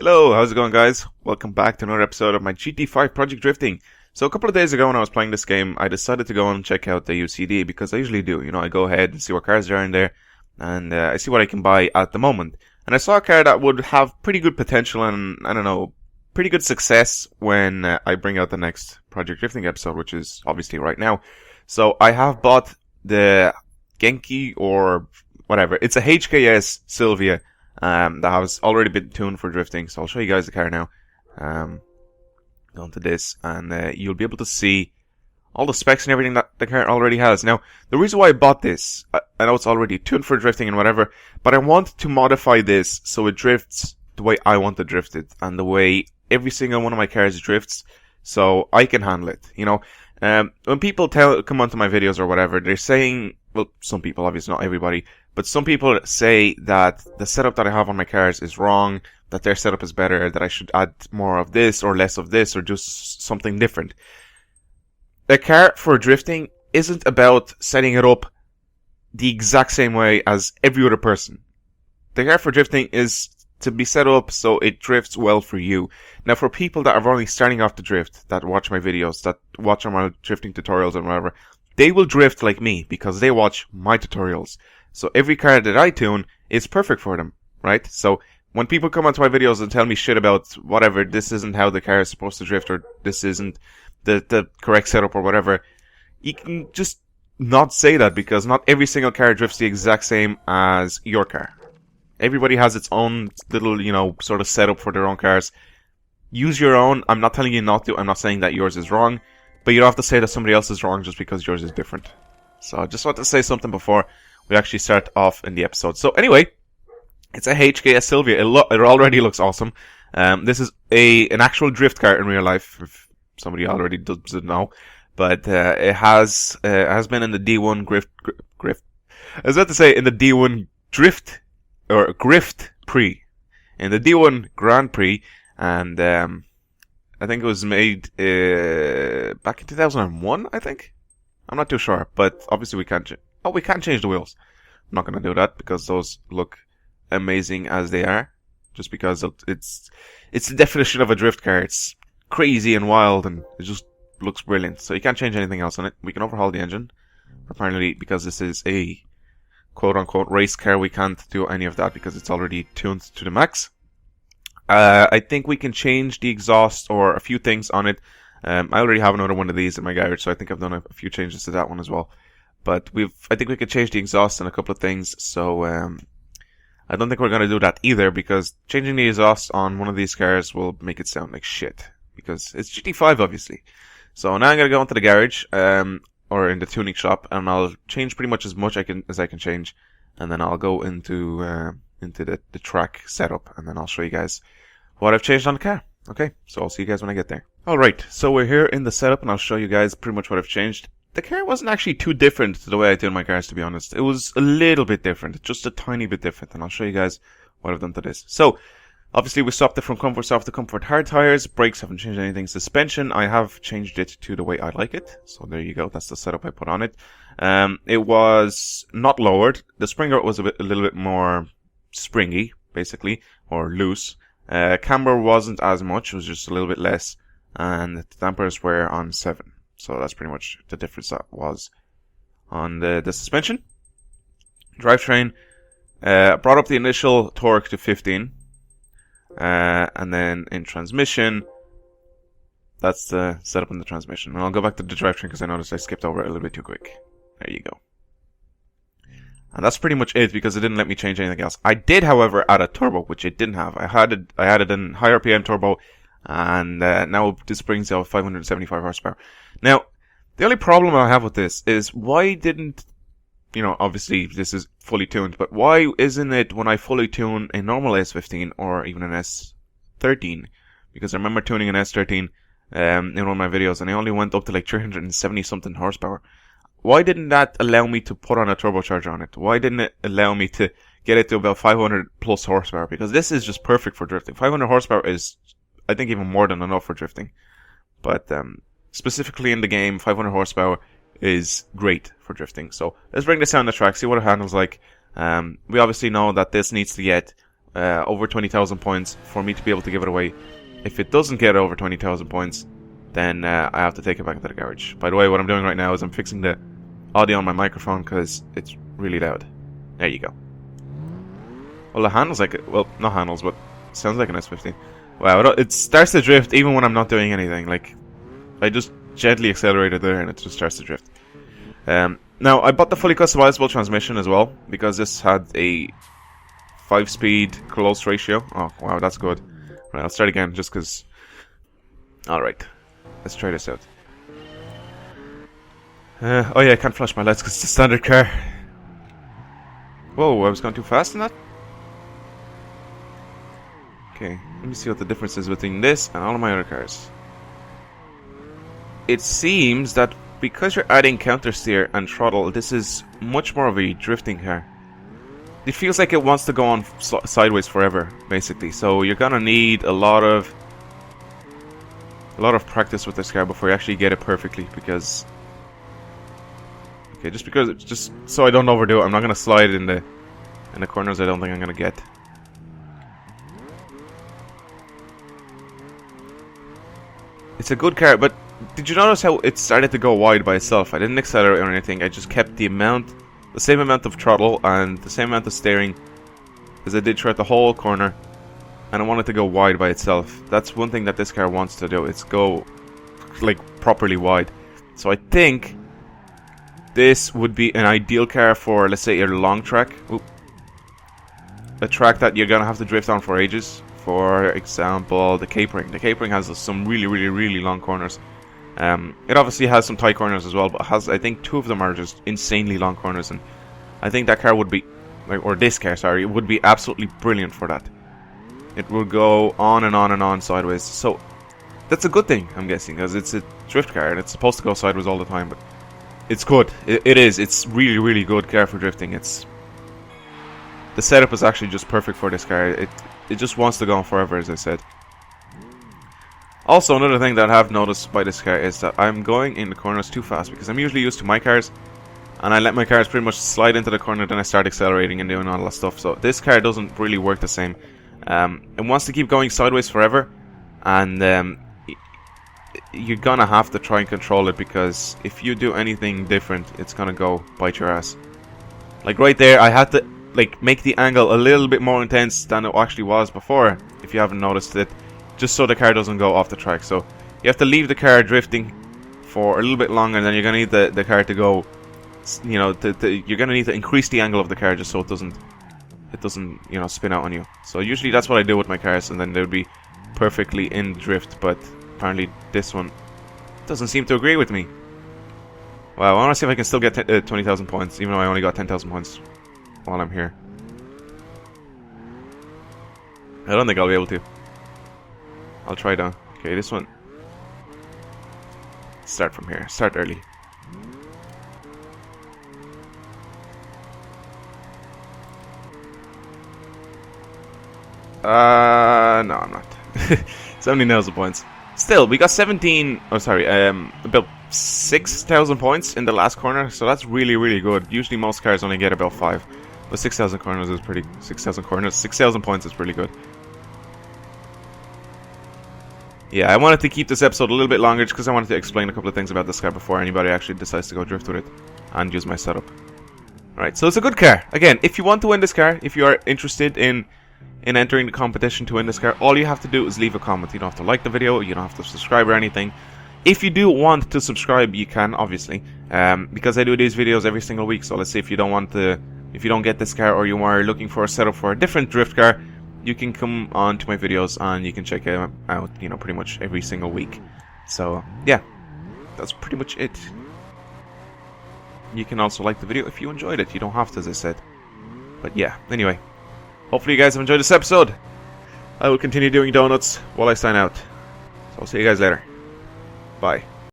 Hello, how's it going, guys? Welcome back to another episode of my GT5 Project Drifting. So a couple of days ago when I was playing this game, I decided to go and check out the UCD because I usually do. You know, I go ahead and see what cars are in there and I see what I can buy at the moment. And I saw a car that would have pretty good potential and, I don't know, pretty good success when I bring out the next Project Drifting episode, which is obviously right now. So I have bought the Genki or whatever. It's a HKS Silvia. That has already been tuned for drifting, so I'll show you guys the car now. Go into this, and you'll be able to see all the specs and everything that the car already has. Now, the reason why I bought this, I know it's already tuned for drifting and whatever, but I want to modify this so it drifts the way I want to drift it, and the way every single one of my cars drifts, so I can handle it. You know, when people come onto my videos or whatever, they're saying, well, some people, obviously not everybody, but some people say that the setup that I have on my cars is wrong, that their setup is better, that I should add more of this or less of this or just something different. A car for drifting isn't about setting it up the exact same way as every other person. The car for drifting is to be set up so it drifts well for you. Now, for people that are only starting off to drift, that watch my videos, that watch my drifting tutorials and whatever, they will drift like me because they watch my tutorials. So every car that I tune is perfect for them, right? So when people come onto my videos and tell me shit about whatever, this isn't how the car is supposed to drift, or this isn't the correct setup or whatever, you can just not say that, because not every single car drifts the exact same as your car. Everybody has its own little, you know, sort of setup for their own cars. Use your own. I'm not telling you not to. I'm not saying that yours is wrong, but you don't have to say that somebody else is wrong just because yours is different. So I just want to say something before we actually start off in the episode. So anyway, it's a HKS Silvia. It already looks awesome. This is an actual drift car in real life, if somebody already doesn't know. But it has been in the D1 Grift. I was about to say in the D1 Drift or Grift Prix, in the D1 Grand Prix, and I think it was made back in 2001. I think. I'm not too sure, but obviously we can't. We can change the wheels. I'm not going to do that because those look amazing as they are. Just because it's the definition of a drift car. It's crazy and wild, and it just looks brilliant. So you can't change anything else on it. We can overhaul the engine. Apparently, because this is a quote-unquote race car, we can't do any of that because it's already tuned to the max. I think we can change the exhaust or a few things on it. I already have another one of these in my garage, so I think I've done a few changes to that one as well. But I think we could change the exhaust and a couple of things, so I don't think we're going to do that either, because changing the exhaust on one of these cars will make it sound like shit, because it's GT5 obviously. So now I'm going to go into the garage, or in the tuning shop, and I'll change pretty much as much as I can change, and then I'll go into the track setup, and then I'll show you guys what I've changed on the car. Okay, so I'll see you guys when I get there. Alright, so we're here in the setup, and I'll show you guys pretty much what I've changed. The car wasn't actually too different to the way I tune my cars, to be honest. It was a little bit different, just a tiny bit different, and I'll show you guys what I've done to this. So, obviously we swapped it from comfort soft to comfort hard tires. Brakes, haven't changed anything. Suspension, I have changed it to the way I like it. So there you go, that's the setup I put on it. It was not lowered. The springer was a little bit more springy, basically, or loose. Camber wasn't as much, it was just a little bit less. And the dampers were on 7. So that's pretty much the difference that was on the suspension. Drivetrain, brought up the initial torque to 15. And then in transmission, that's the setup in the transmission. And I'll go back to the drivetrain because I noticed I skipped over it a little bit too quick. There you go. And that's pretty much it, because it didn't let me change anything else. I did, however, add a turbo, which it didn't have. I added a high RPM turbo, and now this brings out 575 horsepower. Now, the only problem I have with this is, why didn't, you know, obviously this is fully tuned, but why isn't it when I fully tune a normal S15 or even an S13? Because I remember tuning an S13 in one of my videos, and I only went up to like 370 something horsepower. Why didn't that allow me to put on a turbocharger on it? Why didn't it allow me to get it to about 500 plus horsepower? Because this is just perfect for drifting. 500 horsepower is, I think, even more than enough for drifting. But specifically in the game, 500 horsepower is great for drifting. So let's bring this down the track, see what it handles like. We obviously know that this needs to get over 20,000 points for me to be able to give it away. If it doesn't get over 20,000 points, then I have to take it back to the garage. By the way, what I'm doing right now is I'm fixing the audio on my microphone because it's really loud. There you go. Well, the handles like it. Well, not handles, but sounds like an S15. Wow, it starts to drift even when I'm not doing anything. Like, I just gently accelerated there and it just starts to drift. Now, I bought the fully customizable transmission as well because this had a 5-speed close ratio. Oh, wow, that's good. Right, I'll start again just because. Alright, let's try this out. Oh yeah, I can't flash my lights because it's a standard car. Whoa, I was going too fast in that? Okay, let me see what the difference is between this and all of my other cars. It seems that because you're adding counter steer and throttle, this is much more of a drifting car. It feels like it wants to go on sideways forever, basically. So you're gonna need a lot of practice with this car before you actually get it perfectly. Because just so I don't overdo it, I'm not gonna slide in the corners. I don't think I'm gonna get. It's a good car, but did you notice how it started to go wide by itself? I didn't accelerate or anything. I just kept the same amount of throttle and the same amount of steering as I did throughout the whole corner, and I wanted to go wide by itself. That's one thing that this car wants to do. It's go like properly wide. So I think this would be an ideal car for, let's say, a long track. Oop. A track that you're gonna have to drift on for ages. For example, the Cape Ring. The Cape Ring has some really long corners. It obviously has some tight corners as well, but I think 2 of them are just insanely long corners, and I think that car would be, or this car, sorry, it would be absolutely brilliant for that. It will go on and on and on sideways. So that's a good thing, I'm guessing, because it's a drift car and it's supposed to go sideways all the time. But it's good. It is. It's really good car for drifting. The setup is actually just perfect for this car. It just wants to go on forever, as I said. Also, another thing that I have noticed by this car is that I'm going in the corners too fast, because I'm usually used to my cars, and I let my cars pretty much slide into the corner, then I start accelerating and doing all that stuff. So this car doesn't really work the same. It wants to keep going sideways forever, and you're gonna have to try and control it, because if you do anything different, it's gonna go bite your ass. Like right there, I had to make the angle a little bit more intense than it actually was before, if you haven't noticed it, just so the car doesn't go off the track. So you have to leave the car drifting for a little bit longer, and then you're gonna need the car to go, you know, you're gonna need to increase the angle of the car just so it doesn't you know, spin out on you. So usually that's what I do with my cars, and then they would be perfectly in drift. But apparently this one doesn't seem to agree with me. Wow, I want to see if I can still get 20,000 points, even though I only got 10,000 points while I'm here. I don't think I'll be able to. I'll try down. Okay, this one. Start from here. Start early. No, I'm not. 70,000 points. Still, we got 17. Oh, sorry. About 6,000 points in the last corner, so that's really good. Usually, most cars only get about 5, but 6,000 corners is pretty. 6,000 corners, 6,000 points is pretty good. Yeah, I wanted to keep this episode a little bit longer just because I wanted to explain a couple of things about this car before anybody actually decides to go drift with it and use my setup. Alright, so it's a good car. Again, if you want to win this car, if you are interested in entering the competition to win this car, all you have to do is leave a comment. You don't have to like the video, you don't have to subscribe or anything. If you do want to subscribe, you can, obviously, because I do these videos every single week. So let's say if you don't get this car, or you are looking for a setup for a different drift car, you can come on to my videos and you can check it out, you know, pretty much every single week. So yeah, that's pretty much it. You can also like the video if you enjoyed it. You don't have to, as I said. But yeah, anyway, hopefully you guys have enjoyed this episode. I will continue doing donuts while I sign out. So I'll see you guys later. Bye.